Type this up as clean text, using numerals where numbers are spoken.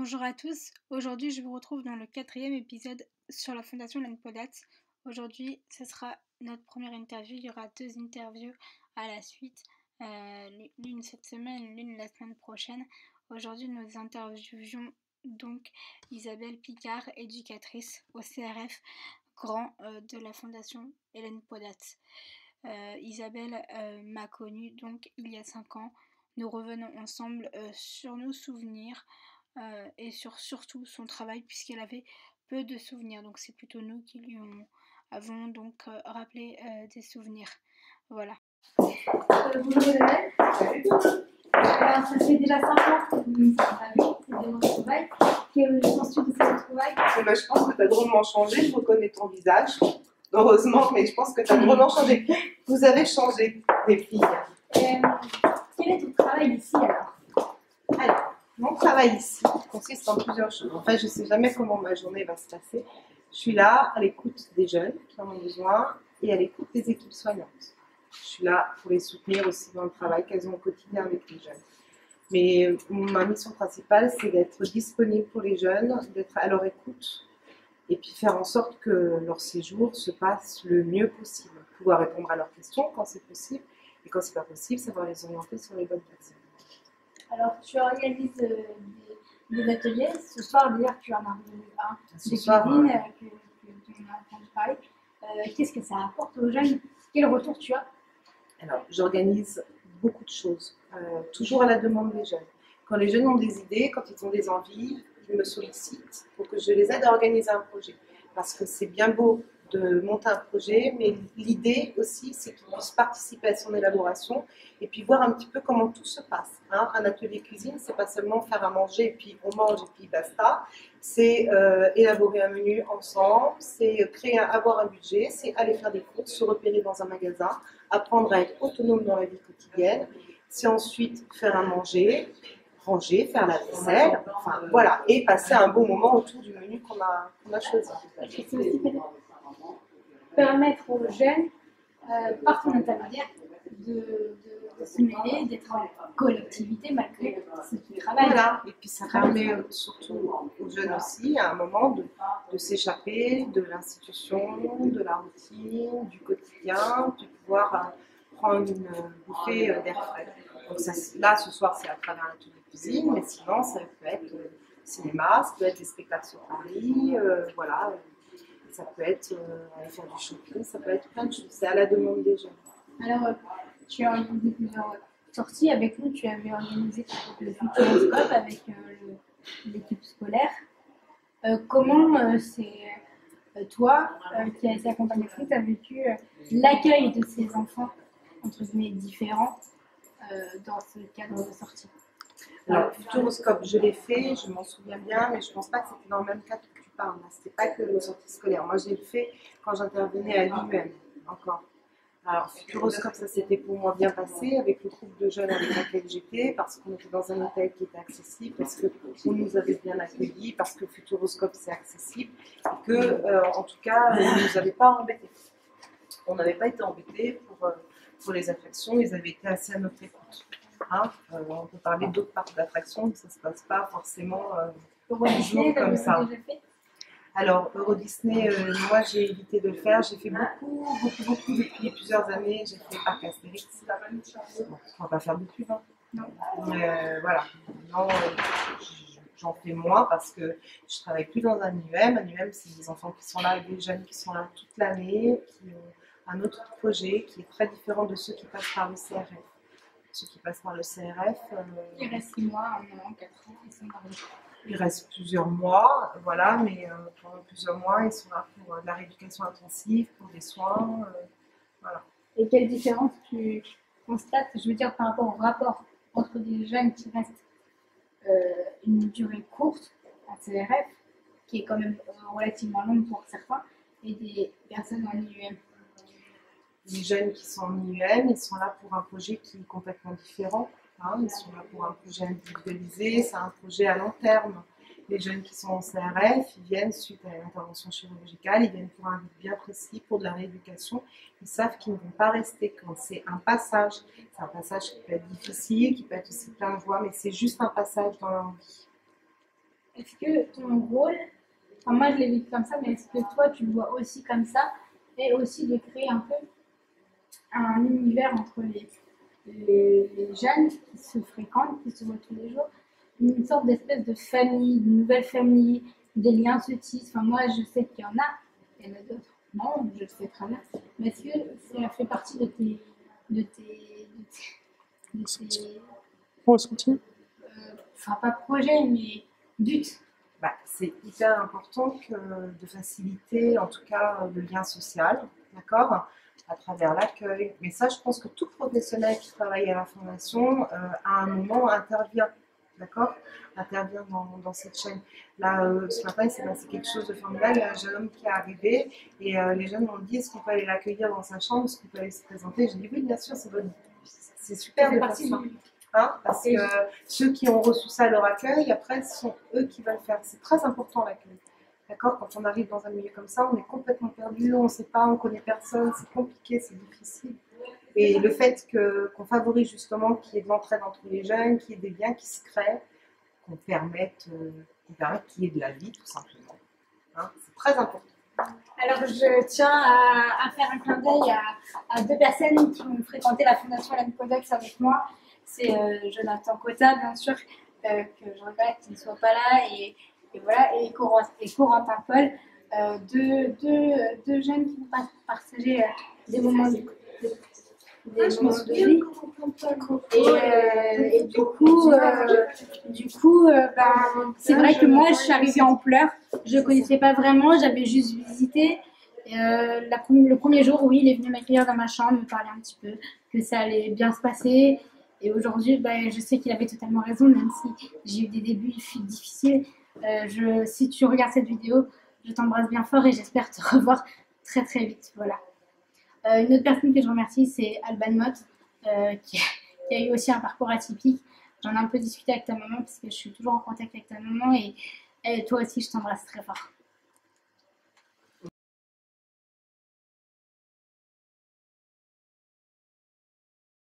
Bonjour à tous, aujourd'hui je vous retrouve dans le 4e épisode sur la fondation Len Podat. Aujourd'hui ce sera notre première interview, il y aura 2 interviews à la suite, l'une cette semaine, l'une la semaine prochaine. Aujourd'hui nous interviewons donc Isabelle Picard, éducatrice au CRF Grand de la fondation Hélène Podat. Isabelle m'a connue donc il y a 5 ans. Nous revenons ensemble sur nos souvenirs et surtout son travail puisqu'elle avait peu de souvenirs. Donc c'est plutôt nous qui lui avons donc rappelé des souvenirs. Voilà. Bonjour Isabelle. Alors, ça fait déjà 5 ans que nous sommes amis, c'est des retrouvailles. Que penses-tu de ces retrouvailles? Je pense que tu as drôlement changé, je reconnais ton visage. Heureusement, mais je pense que tu as drôlement changé. Vous avez changé, les filles. Quel est ton travail ici alors? Mon travail ici consiste en plusieurs choses. En fait, je ne sais jamais comment ma journée va se passer. Je suis là à l'écoute des jeunes qui en ont besoin et à l'écoute des équipes soignantes. Je suis là pour les soutenir aussi dans le travail qu'elles ont au quotidien avec les jeunes. Mais ma mission principale, c'est d'être disponible pour les jeunes, d'être à leur écoute et puis faire en sorte que leur séjour se passe le mieux possible. Pouvoir répondre à leurs questions quand c'est possible et quand c'est pas possible, savoir les orienter sur les bonnes personnes. Alors, tu organises des ateliers. Ce soir, d'ailleurs, tu en as organisé un de cuisine que tu as entendu parler. Qu'est-ce que ça apporte aux jeunes? Quel retour tu as? Alors, j'organise beaucoup de choses, toujours à la demande des jeunes. Quand les jeunes ont des idées, quand ils ont des envies, ils me sollicitent pour que je les aide à organiser un projet. Parce que c'est bien beau de monter un projet, mais l'idée aussi, c'est qu'ils puissent participer à son élaboration et puis voir un petit peu comment tout se passe. Hein. Un atelier cuisine, c'est pas seulement faire à manger et puis on mange et puis basta. C'est élaborer un menu ensemble, c'est avoir un budget, c'est aller faire des courses, se repérer dans un magasin, apprendre à être autonome dans la vie quotidienne. C'est ensuite faire à manger, ranger, faire la vaisselle, enfin voilà, et passer un bon moment autour du menu qu'on a choisi. C'est aussi permettre aux jeunes, par ton intermédiaire, de se mêler, d'être en collectivité malgré ce qu'ils travaillent. Voilà, et puis ça permet surtout aux jeunes aussi, à un moment, de s'échapper de l'institution, de la routine, du quotidien, de pouvoir prendre une bouffée d'air frais. Donc ça, là, ce soir, c'est à travers l'atelier de cuisine, mais sinon, ça peut être cinéma, ça peut être des spectacles sur Paris, voilà. Ça peut être aller faire du shopping, ça peut être plein de choses. C'est à la demande des jeunes. Alors, tu as organisé plusieurs sorties avec nous. Tu avais organisé le Futuroscope avec l'équipe scolaire. Comment c'est toi, qui as été accompagnatrice, as vécu l'accueil de ces enfants, entre guillemets, différents dans ce cadre de sortie? Alors, Futuroscope, je l'ai fait, je m'en souviens bien, mais je ne pense pas que c'était dans le même cadre que tu parles. C'était pas que les sorties scolaires. Moi, je l'ai fait quand j'intervenais à l'IUM, encore. Alors, Futuroscope, ça s'était pour moi bien passé avec le groupe de jeunes avec lequel j'étais, parce qu'on était dans un hôtel qui était accessible, parce qu'on nous avait bien accueillis, parce que Futuroscope, c'est accessible, et que, en tout cas, on ne nous avait pas embêtés. On n'avait pas été embêtés pour les attractions, ils avaient été assez à notre écoute. Hein, on peut parler d'autres parcs d'attractions, mais ça ne se passe pas forcément toujours comme ça. Alors, Euro Disney, moi j'ai évité de le faire, j'ai fait beaucoup depuis plusieurs années, j'ai fait Parc Astérix. Bon, on va pas faire de pub, hein. Non. Voilà, non, j'en fais moins parce que je travaille plus dans un IUM. Un IUM, c'est des enfants qui sont là, des jeunes qui sont là toute l'année, qui ont un autre projet qui est très différent de ceux qui passent par le CRF. Ceux qui passent par le CRF. Il reste 6 mois, 1 an, 4 ans, ils sont dans le... Il reste plusieurs mois, voilà, mais pendant plusieurs mois, ils sont là pour de la rééducation intensive, pour des soins, voilà. Et quelle différence tu constates, je veux dire, par rapport au rapport entre des jeunes qui restent une durée courte en CRF, qui est quand même relativement longue pour certains, et des personnes en IUM? Les jeunes qui sont en IUM, ils sont là pour un projet qui est complètement différent. Hein, ils sont là pour un projet individualisé, c'est un projet à long terme. Les jeunes qui sont en CRF, ils viennent suite à une intervention chirurgicale, ils viennent pour un but bien précis, pour de la rééducation. Ils savent qu'ils ne vont pas rester quand c'est un passage. C'est un passage qui peut être difficile, qui peut être aussi plein de joie, mais c'est juste un passage dans leur vie. est-ce que ton rôle, enfin moi je l'ai vécu comme ça, mais est-ce que toi tu le vois aussi comme ça, et aussi de créer un peu un univers entre les jeunes qui se fréquentent, qui se voient tous les jours, une sorte d'espèce de famille, de nouvelle famille, des liens se tissent. Enfin, moi, je sais qu'il y en a, il y en a d'autres. Non, je le sais très bien. Mais est-ce que ça fait partie de tes, de tes Ressenti. enfin pas projets, mais buts? Bah, c'est hyper important de faciliter en tout cas le lien social, d'accord, à travers l'accueil. Mais ça, je pense que tout professionnel qui travaille à la fondation, à un moment, intervient, d'accord, intervient dans cette chaîne. Là, ce matin, il s'est passé quelque chose de formidable. Il y a un jeune homme qui est arrivé et les jeunes m'ont dit est-ce qu'on peut aller l'accueillir dans sa chambre, est-ce qu'on peut aller se présenter. J'ai dit oui, bien sûr, c'est super de faire ça. Hein, parce que ceux qui ont reçu ça à leur accueil, après, ce sont eux qui veulent faire. C'est très important l'accueil. D'accord? Quand on arrive dans un milieu comme ça, on est complètement perdu, on ne sait pas, on ne connaît personne, c'est compliqué, c'est difficile. Et le fait qu'on favorise justement qu'il y ait de l'entraide entre les jeunes, qu'il y ait des liens qui se créent, qu'on permette qu'il y ait de la vie, tout simplement. Hein, c'est très important. Alors, je tiens à faire un clin d'œil à deux personnes qui ont fréquenté la Fondation Hélène Codex avec moi. C'est Jonathan Cotta, bien sûr, que je regrette qu'il ne soit pas là, et voilà, et Corentin Paul, deux jeunes qui vont partager des moments de vie. Et du coup, c'est vrai que moi, je suis arrivée en pleurs. Je ne connaissais pas vraiment, j'avais juste visité. Le premier jour, oui, il est venu m'accueillir dans ma chambre, me parler un petit peu, que ça allait bien se passer. Et aujourd'hui, je sais qu'il avait totalement raison, même si j'ai eu des débuts difficiles. Si tu regardes cette vidéo, je t'embrasse bien fort et j'espère te revoir très très vite. Voilà. Une autre personne que je remercie, c'est Alban Mott, qui a eu aussi un parcours atypique. J'en ai un peu discuté avec ta maman, parce que je suis toujours en contact avec ta maman, et toi aussi, je t'embrasse très fort.